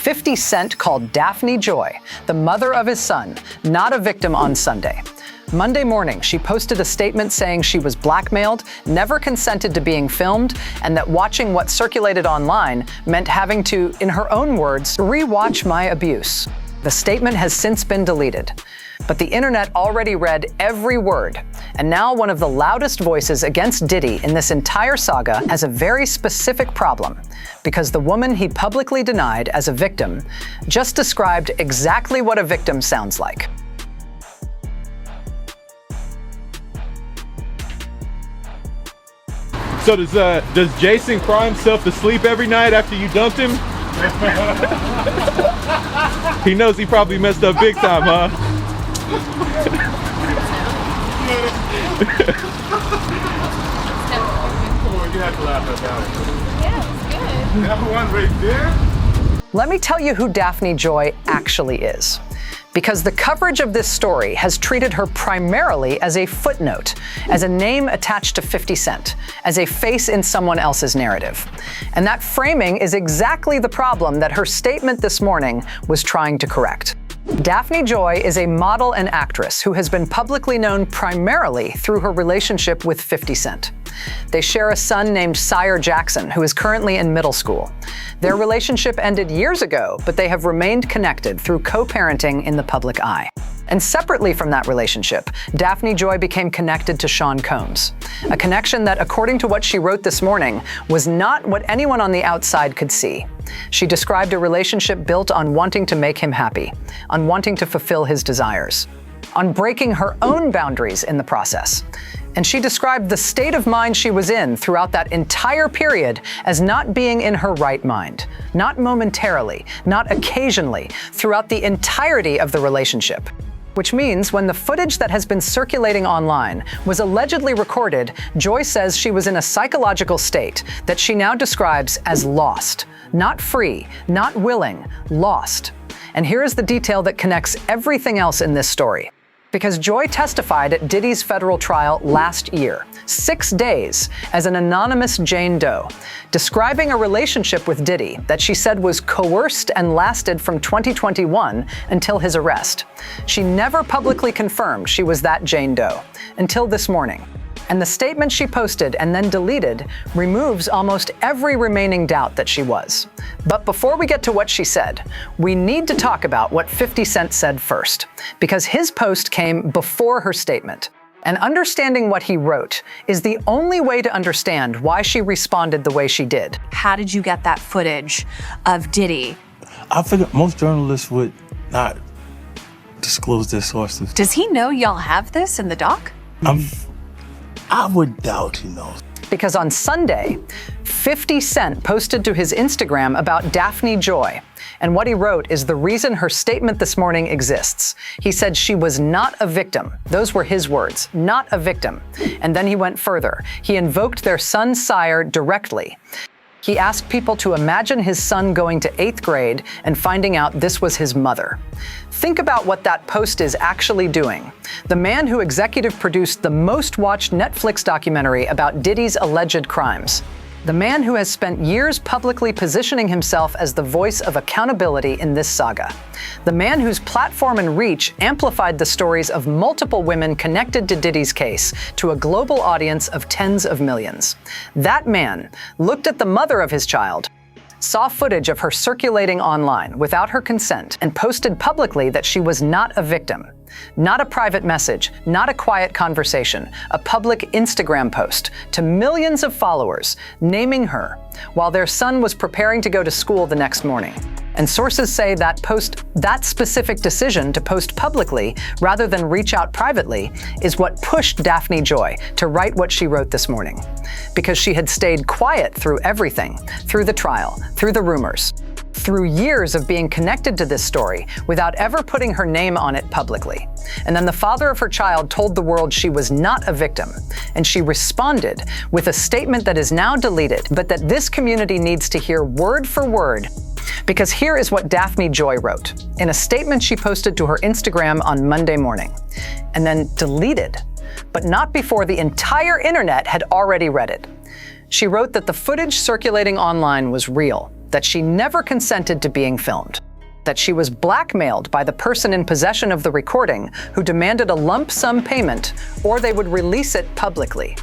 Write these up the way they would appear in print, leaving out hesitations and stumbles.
50 Cent called Daphne Joy, the mother of his son, not a victim on Sunday. Monday morning, she posted a statement saying she was blackmailed, never consented to being filmed, and that watching what circulated online meant having to, in her own words, rewatch my abuse. The statement has since been deleted, but the internet already read every word, and now one of the loudest voices against Diddy in this entire saga has a very specific problem, because the woman he publicly denied as a victim just described exactly what a victim sounds like. So does Jason cry himself to sleep every night after you dumped him? He knows he probably messed up big time, huh? You have to laugh about it. Yeah, it's good. That one right there? Let me tell you who Daphne Joy actually is. Because the coverage of this story has treated her primarily as a footnote, as a name attached to 50 Cent, as a face in someone else's narrative. And that framing is exactly the problem that her statement this morning was trying to correct. Daphne Joy is a model and actress who has been publicly known primarily through her relationship with 50 Cent. They share a son named Sire Jackson, who is currently in middle school. Their relationship ended years ago, but they have remained connected through co-parenting in the public eye. And separately from that relationship, Daphne Joy became connected to Sean Combs, a connection that, according to what she wrote this morning, was not what anyone on the outside could see. She described a relationship built on wanting to make him happy, on wanting to fulfill his desires, on breaking her own boundaries in the process. And she described the state of mind she was in throughout that entire period as not being in her right mind, not momentarily, not occasionally, throughout the entirety of the relationship. Which means when the footage that has been circulating online was allegedly recorded, Joy says she was in a psychological state that she now describes as lost, not free, not willing, lost. And here is the detail that connects everything else in this story. Because Joy testified at Diddy's federal trial last year, 6 days, as an anonymous Jane Doe, describing a relationship with Diddy that she said was coerced and lasted from 2021 until his arrest. She never publicly confirmed she was that Jane Doe, until this morning. And the statement she posted and then deleted removes almost every remaining doubt that she was. But before we get to what she said, we need to talk about what 50 Cent said first, because his post came before her statement. And understanding what he wrote is the only way to understand why she responded the way she did. How did you get that footage of Diddy? I figured most journalists would not disclose their sources. Does he know y'all have this in the doc? I would doubt he knows. Because on Sunday, 50 Cent posted to his Instagram about Daphne Joy. And what he wrote is the reason her statement this morning exists. He said she was not a victim. Those were his words, not a victim. And then he went further. He invoked their son Sire directly. He asked people to imagine his son going to 8th grade and finding out this was his mother. Think about what that post is actually doing. The man who executive produced the most watched Netflix documentary about Diddy's alleged crimes. The man who has spent years publicly positioning himself as the voice of accountability in this saga. The man whose platform and reach amplified the stories of multiple women connected to Diddy's case to a global audience of tens of millions. That man looked at the mother of his child, saw footage of her circulating online without her consent, and posted publicly that she was not a victim. Not a private message, not a quiet conversation, a public Instagram post to millions of followers, naming her, while their son was preparing to go to school the next morning. And sources say that that specific decision to post publicly rather than reach out privately is what pushed Daphne Joy to write what she wrote this morning. Because she had stayed quiet through everything, through the trial, through the rumors, through years of being connected to this story without ever putting her name on it publicly. And then the father of her child told the world she was not a victim, and she responded with a statement that is now deleted, but that this community needs to hear word for word. Because here is what Daphne Joy wrote in a statement she posted to her Instagram on Monday morning, and then deleted, but not before the entire internet had already read it. She wrote that the footage circulating online was real, that she never consented to being filmed, that she was blackmailed by the person in possession of the recording who demanded a lump sum payment or they would release it publicly.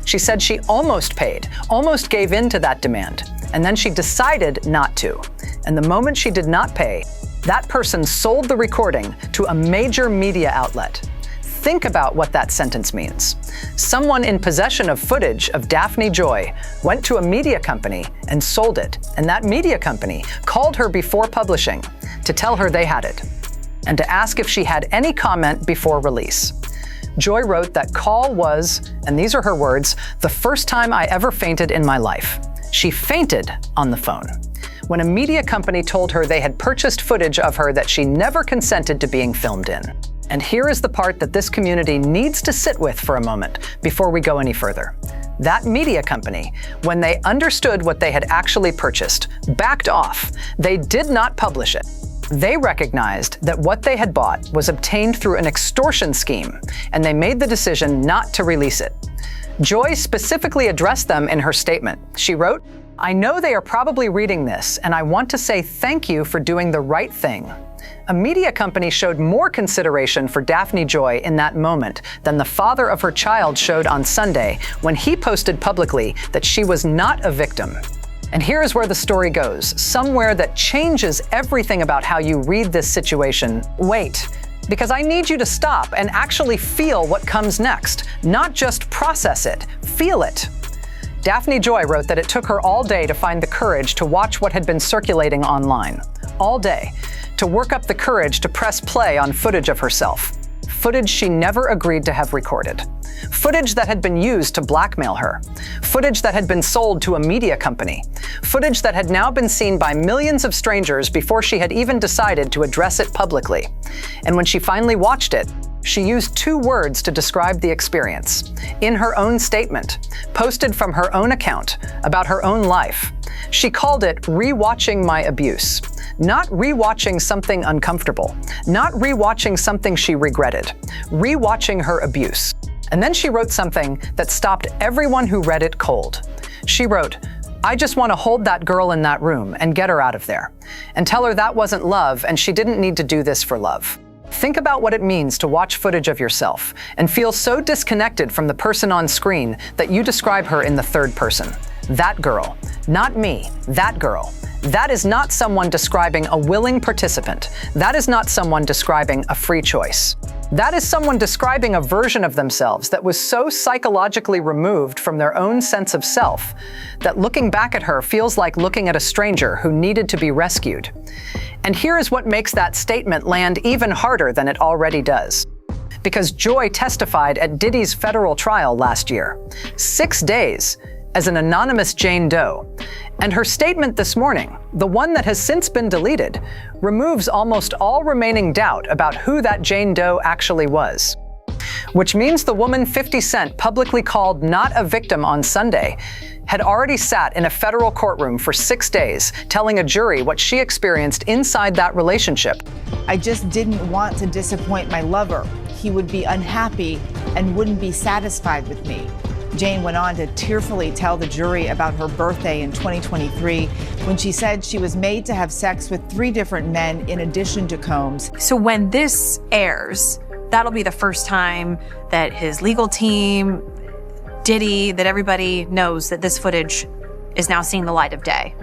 She said she almost paid, almost gave in to that demand, and then she decided not to. And the moment she did not pay, that person sold the recording to a major media outlet. Think about what that sentence means. Someone in possession of footage of Daphne Joy went to a media company and sold it, and that media company called her before publishing to tell her they had it, and to ask if she had any comment before release. Joy wrote that call was, and these are her words, the first time I ever fainted in my life. She fainted on the phone when a media company told her they had purchased footage of her that she never consented to being filmed in. And here is the part that this community needs to sit with for a moment before we go any further. That media company, when they understood what they had actually purchased, backed off. They did not publish it. They recognized that what they had bought was obtained through an extortion scheme, and they made the decision not to release it. Joy specifically addressed them in her statement. She wrote, "I know they are probably reading this, and I want to say thank you for doing the right thing." A media company showed more consideration for Daphne Joy in that moment than the father of her child showed on Sunday when he posted publicly that she was not a victim. And here is where the story goes, somewhere that changes everything about how you read this situation. Wait, because I need you to stop and actually feel what comes next, not just process it, feel it. Daphne Joy wrote that it took her all day to find the courage to watch what had been circulating online. All day, to work up the courage to press play on footage of herself. Footage she never agreed to have recorded. Footage that had been used to blackmail her. Footage that had been sold to a media company. Footage that had now been seen by millions of strangers before she had even decided to address it publicly. And when she finally watched it, she used 2 words to describe the experience. In her own statement, posted from her own account about her own life, she called it rewatching my abuse. Not rewatching something uncomfortable, not rewatching something she regretted, rewatching her abuse. And then she wrote something that stopped everyone who read it cold. She wrote, "I just want to hold that girl in that room and get her out of there, and tell her that wasn't love and she didn't need to do this for love." Think about what it means to watch footage of yourself and feel so disconnected from the person on screen that you describe her in the third person. That girl, not me, that girl. That is not someone describing a willing participant. That is not someone describing a free choice. That is someone describing a version of themselves that was so psychologically removed from their own sense of self that looking back at her feels like looking at a stranger who needed to be rescued. And here is what makes that statement land even harder than it already does. Because Joy testified at Diddy's federal trial last year, 6 days, as an anonymous Jane Doe. And her statement this morning, the one that has since been deleted, removes almost all remaining doubt about who that Jane Doe actually was. Which means the woman 50 Cent publicly called not a victim on Sunday had already sat in a federal courtroom for 6 days, telling a jury what she experienced inside that relationship. "I just didn't want to disappoint my lover. He would be unhappy and wouldn't be satisfied with me." Jane went on to tearfully tell the jury about her birthday in 2023 when she said she was made to have sex with 3 different men in addition to Combs. So when this airs, that'll be the first time that his legal team, Diddy, that everybody knows that this footage is now seeing the light of day.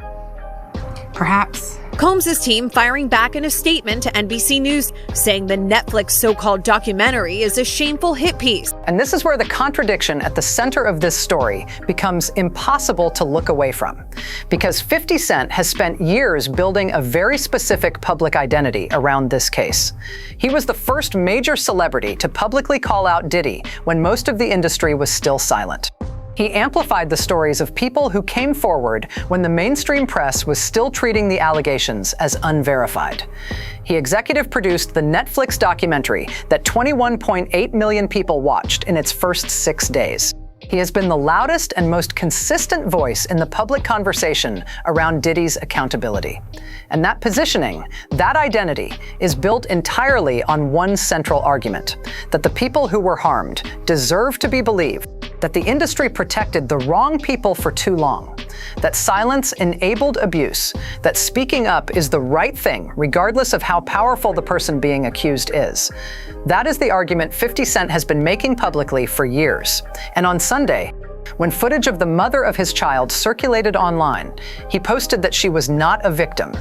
Perhaps. Combs' team firing back in a statement to NBC News, saying the Netflix so-called documentary is a shameful hit piece. And this is where the contradiction at the center of this story becomes impossible to look away from. Because 50 Cent has spent years building a very specific public identity around this case. He was the first major celebrity to publicly call out Diddy when most of the industry was still silent. He amplified the stories of people who came forward when the mainstream press was still treating the allegations as unverified. He executive produced the Netflix documentary that 21.8 million people watched in its first 6 days. He has been the loudest and most consistent voice in the public conversation around Diddy's accountability. And that positioning, that identity, is built entirely on one central argument, that the people who were harmed deserve to be believed, that the industry protected the wrong people for too long, that silence enabled abuse, that speaking up is the right thing, regardless of how powerful the person being accused is. That is the argument 50 Cent has been making publicly for years. And on Sunday, when footage of the mother of his child circulated online, he posted that she was not a victim.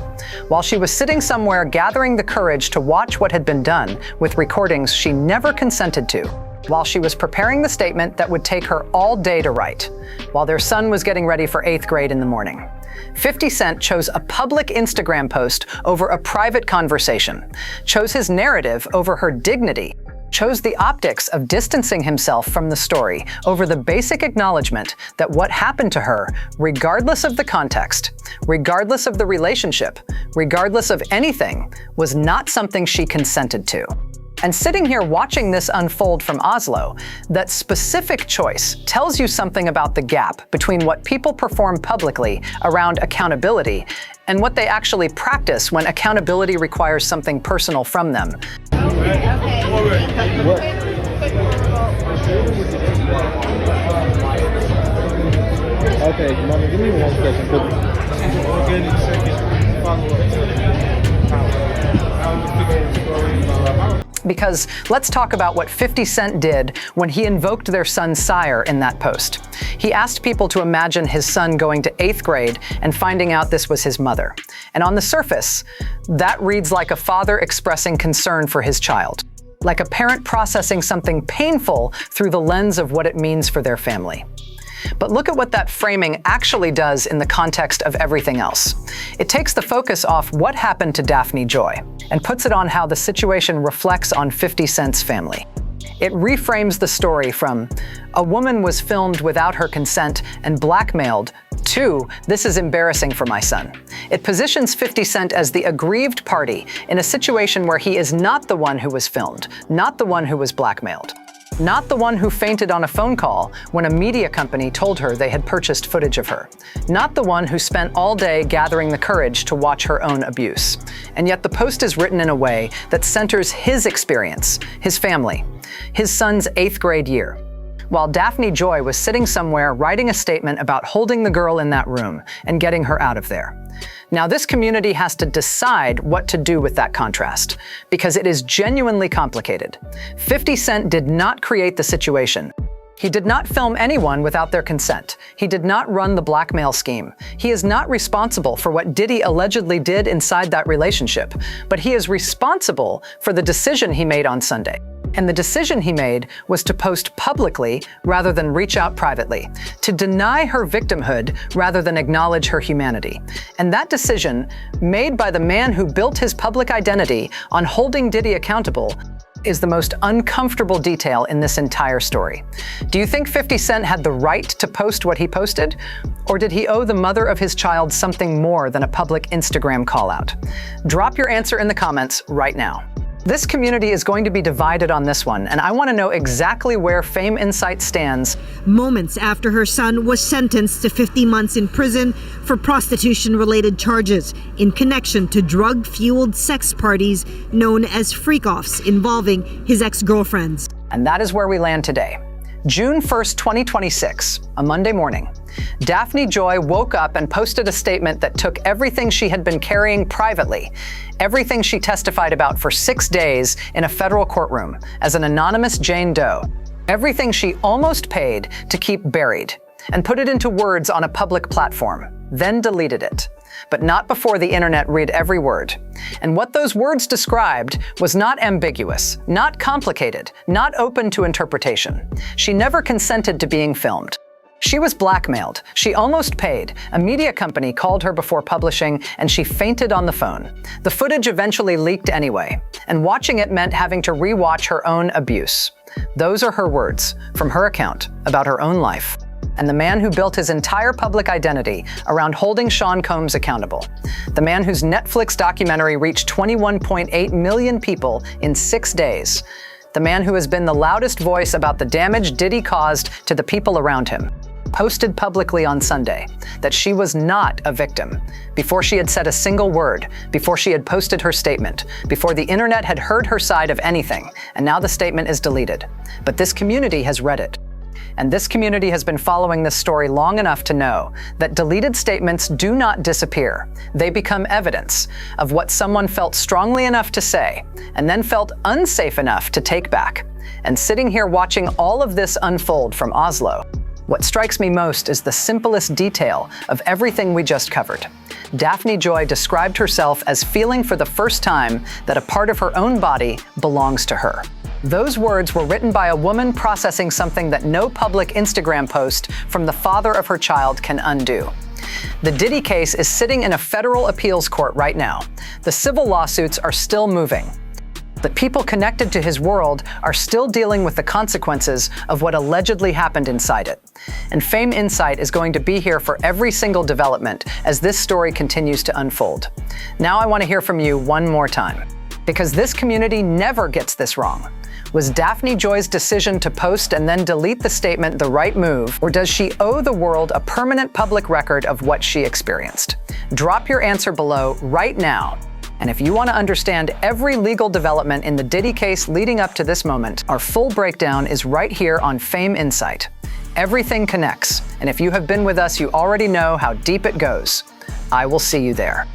While she was sitting somewhere gathering the courage to watch what had been done with recordings she never consented to, while she was preparing the statement that would take her all day to write, while their son was getting ready for 8th grade in the morning. 50 Cent chose a public Instagram post over a private conversation, chose his narrative over her dignity, chose the optics of distancing himself from the story over the basic acknowledgement that what happened to her, regardless of the context, regardless of the relationship, regardless of anything, was not something she consented to. And sitting here watching this unfold from Oslo, that specific choice tells you something about the gap between what people perform publicly around accountability and what they actually practice when accountability requires something personal from them. Okay, Mama, give me 1 second. Because let's talk about what 50 Cent did when he invoked their son's sire in that post. He asked people to imagine his son going to 8th grade and finding out this was his mother. And on the surface, that reads like a father expressing concern for his child, like a parent processing something painful through the lens of what it means for their family. But look at what that framing actually does in the context of everything else. It takes the focus off what happened to Daphne Joy and puts it on how the situation reflects on 50 Cent's family. It reframes the story from a woman was filmed without her consent and blackmailed to this is embarrassing for my son. It positions 50 Cent as the aggrieved party in a situation where he is not the one who was filmed, not the one who was blackmailed. Not the one who fainted on a phone call when a media company told her they had purchased footage of her. Not the one who spent all day gathering the courage to watch her own abuse. And yet the post is written in a way that centers his experience, his family, his son's 8th grade year. While Daphne Joy was sitting somewhere writing a statement about holding the girl in that room and getting her out of there. Now, this community has to decide what to do with that contrast, because it is genuinely complicated. 50 Cent did not create the situation. He did not film anyone without their consent. He did not run the blackmail scheme. He is not responsible for what Diddy allegedly did inside that relationship, but he is responsible for the decision he made on Sunday. And the decision he made was to post publicly rather than reach out privately, to deny her victimhood rather than acknowledge her humanity. And that decision, made by the man who built his public identity on holding Diddy accountable, is the most uncomfortable detail in this entire story. Do you think 50 Cent had the right to post what he posted? Or did he owe the mother of his child something more than a public Instagram call-out? Drop your answer in the comments right now. This community is going to be divided on this one, and I want to know exactly where Fame Insight stands. Moments after her son was sentenced to 50 months in prison for prostitution-related charges in connection to drug-fueled sex parties known as freak-offs involving his ex-girlfriends. And that is where we land today. June 1st, 2026, a Monday morning. Daphne Joy woke up and posted a statement that took everything she had been carrying privately, everything she testified about for 6 days in a federal courtroom as an anonymous Jane Doe, everything she almost paid to keep buried, and put it into words on a public platform, then deleted it. But not before the internet read every word. And what those words described was not ambiguous, not complicated, not open to interpretation. She never consented to being filmed. She was blackmailed. She almost paid. A media company called her before publishing, and she fainted on the phone. The footage eventually leaked anyway, and watching it meant having to rewatch her own abuse. Those are her words from her account about her own life. And the man who built his entire public identity around holding Sean Combs accountable. The man whose Netflix documentary reached 21.8 million people in 6 days. The man who has been the loudest voice about the damage Diddy caused to the people around him. Posted publicly on Sunday that she was not a victim before she had said a single word, before she had posted her statement, before the internet had heard her side of anything, and now the statement is deleted. But this community has read it. And this community has been following this story long enough to know that deleted statements do not disappear. They become evidence of what someone felt strongly enough to say and then felt unsafe enough to take back. And sitting here watching all of this unfold from Oslo, what strikes me most is the simplest detail of everything we just covered. Daphne Joy described herself as feeling for the first time that a part of her own body belongs to her. Those words were written by a woman processing something that no public Instagram post from the father of her child can undo. The Diddy case is sitting in a federal appeals court right now. The civil lawsuits are still moving. But people connected to his world are still dealing with the consequences of what allegedly happened inside it. And Fame Insight is going to be here for every single development as this story continues to unfold. Now I want to hear from you one more time, because this community never gets this wrong. Was Daphne Joy's decision to post and then delete the statement the right move, or does she owe the world a permanent public record of what she experienced? Drop your answer below right now. And if you want to understand every legal development in the Diddy case leading up to this moment, our full breakdown is right here on Fame Insight. Everything connects, and if you have been with us, you already know how deep it goes. I will see you there.